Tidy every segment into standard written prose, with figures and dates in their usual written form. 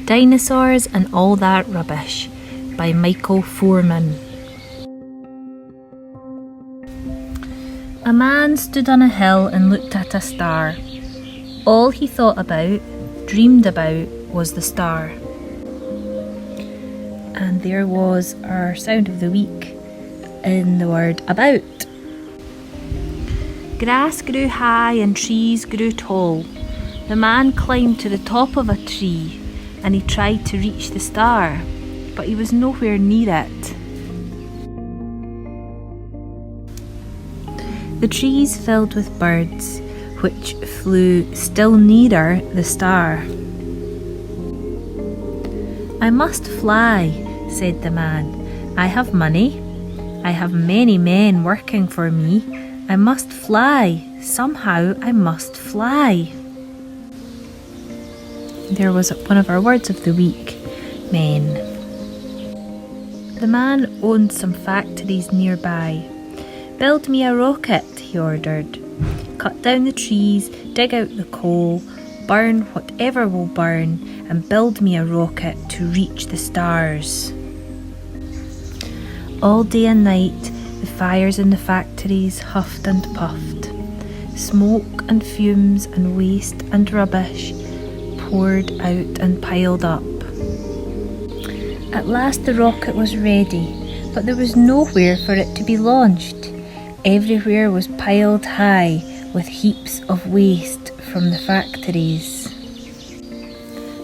Dinosaurs and All That Rubbish by Michael Foreman. A man stood on a hill and looked at a star. All he thought about, dreamed about, was the star. And there was our sound of the week in the word about. Grass grew high and trees grew tall. The man climbed to the top of a tree and he tried to reach the star, but he was nowhere near it. The trees filled with birds, which flew still nearer the star. I must fly, said the man. I have money. I have many men working for me. I must fly. Somehow I must fly. There was one of our words of the week, men. The man owned some factories nearby. Build me a rocket, he ordered. Cut down the trees, dig out the coal, burn whatever will burn, and build me a rocket to reach the stars. All day and night, the fires in the factories huffed and puffed. Smoke and fumes and waste and rubbish poured out and piled up. At last the rocket was ready, but there was nowhere for it to be launched. Everywhere was piled high with heaps of waste from the factories.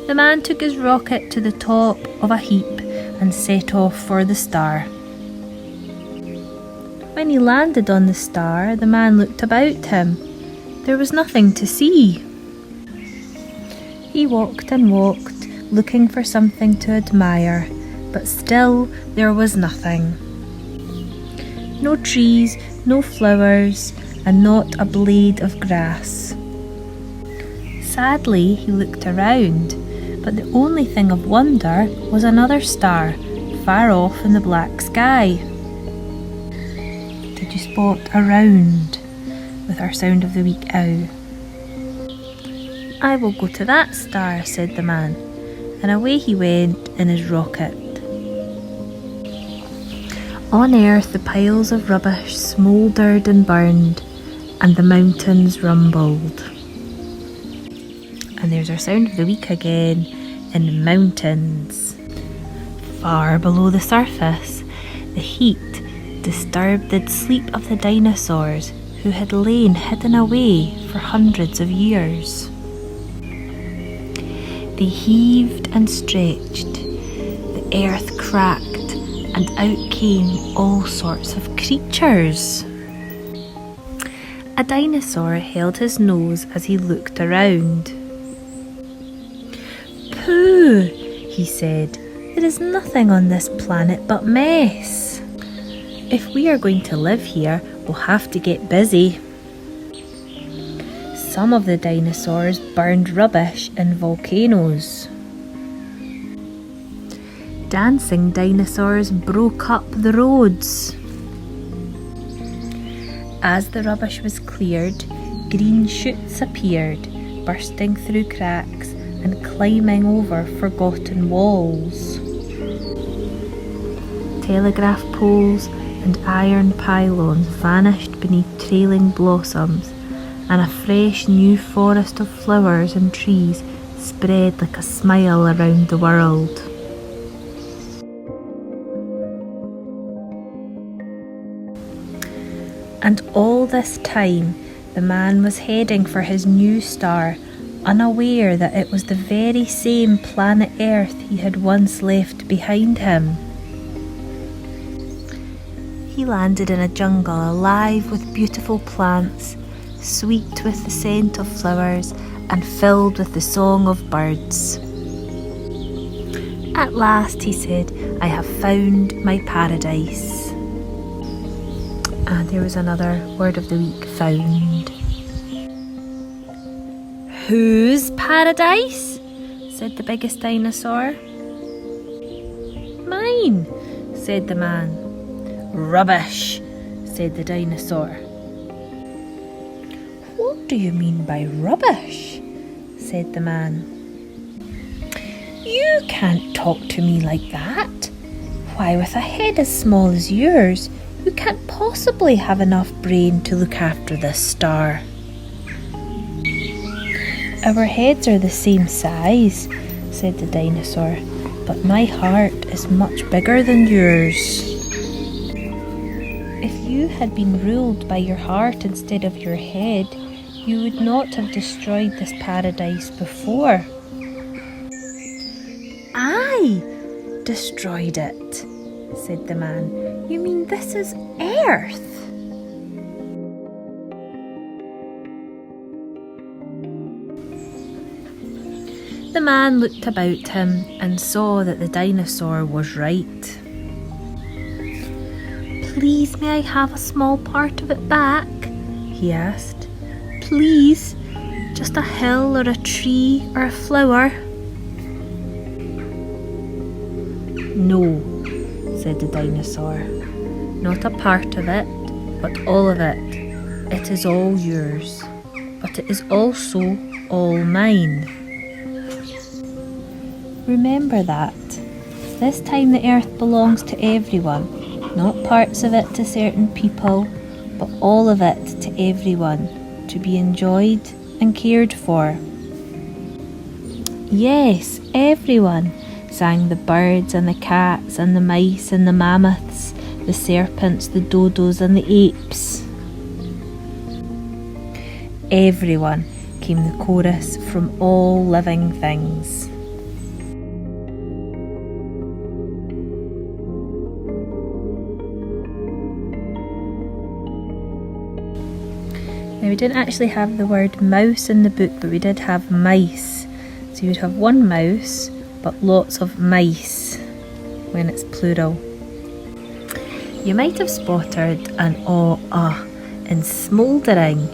The man took his rocket to the top of a heap and set off for the star. When he landed on the star, the man looked about him. There was nothing to see. He walked and walked, looking for something to admire, but still there was nothing. No trees, no flowers, and not a blade of grass. Sadly, he looked around, but the only thing of wonder was another star, far off in the black sky. Did you spot around with our sound of the week ow? I will go to that star, said the man, and away he went in his rocket. On earth the piles of rubbish smouldered and burned, and the mountains rumbled. And there's our sound of the week again, in the mountains. Far below the surface, the heat disturbed the sleep of the dinosaurs who had lain hidden away for hundreds of years. They heaved and stretched, the earth cracked, and out came all sorts of creatures. A dinosaur held his nose as he looked around. Pooh, he said, there is nothing on this planet but mess. If we are going to live here, we'll have to get busy. Some of the dinosaurs burned rubbish in volcanoes. Dancing dinosaurs broke up the roads. As the rubbish was cleared, green shoots appeared, bursting through cracks and climbing over forgotten walls. Telegraph poles and iron pylons vanished beneath trailing blossoms, and a fresh new forest of flowers and trees spread like a smile around the world. And all this time, the man was heading for his new star, unaware that it was the very same planet Earth he had once left behind him. He landed in a jungle alive with beautiful plants, sweet with the scent of flowers, and filled with the song of birds. At last, he said, I have found my paradise. And there was another word of the week, found. Whose paradise? Said the biggest dinosaur. Mine, said the man. Rubbish, said the dinosaur. What do you mean by rubbish? Said the man. You can't talk to me like that. Why, with a head as small as yours, you can't possibly have enough brain to look after this star. Our heads are the same size, said the dinosaur, but my heart is much bigger than yours. If you had been ruled by your heart instead of your head, you would not have destroyed this paradise before. I destroyed it, said the man. You mean this is Earth? The man looked about him and saw that the dinosaur was right. Please, may I have a small part of it back? He asked. Please, just a hill or a tree or a flower. No, said the dinosaur. Not a part of it, but all of it. It is all yours, but it is also all mine. Remember that. This time the earth belongs to everyone, not parts of it to certain people, but all of it to everyone, to be enjoyed and cared for. Yes, everyone, sang the birds and the cats and the mice and the mammoths, the serpents, the dodos and the apes. Everyone, came the chorus from all living things. Now, we didn't actually have the word mouse in the book, but we did have mice. So you would have one mouse, but lots of mice when it's plural. You might have spotted an in smouldering,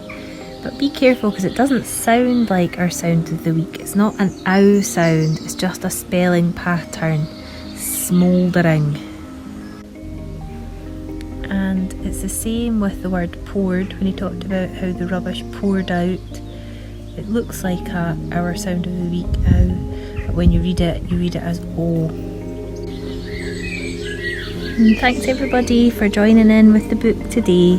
but be careful because it doesn't sound like our sound of the week. It's not an ow sound, it's just a spelling pattern. Smouldering. And it's the same with the word poured when he talked about how the rubbish poured out. It looks like our sound of the week, ow, but when you read it as o. And thanks everybody for joining in with the book today.